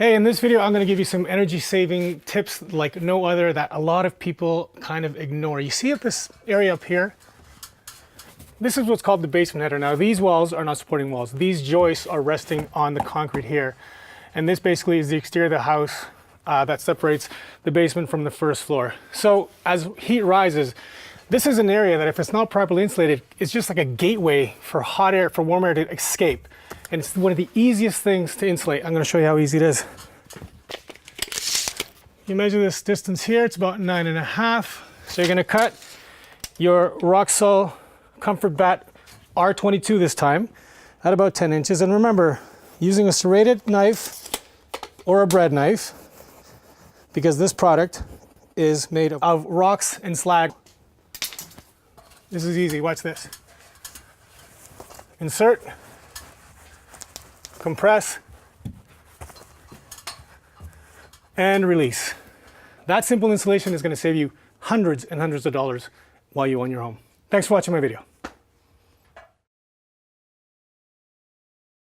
Hey, in this video, I'm going to give you some energy saving tips like no other that a lot of people kind of ignore. You see this area up here? This is what's called the basement header. Now, these walls are not supporting walls. These joists are resting on the concrete here. And this basically is the exterior of the house that separates the basement from the first floor. So as heat rises, this is an area that if it's not properly insulated, it's just like a gateway for hot air, for warm air to escape. And it's one of the easiest things to insulate. I'm going to show you how easy it is. You measure this distance here, it's about 9.5. So you're going to cut your ROXUL ComfortBatt R22 this time at about 10 inches. And remember, using a serrated knife or a bread knife, because this product is made of rocks and slag. This is easy, watch this. Insert, compress, and release. That simple installation is going to save you hundreds and hundreds of dollars while you own your home. Thanks for watching my video.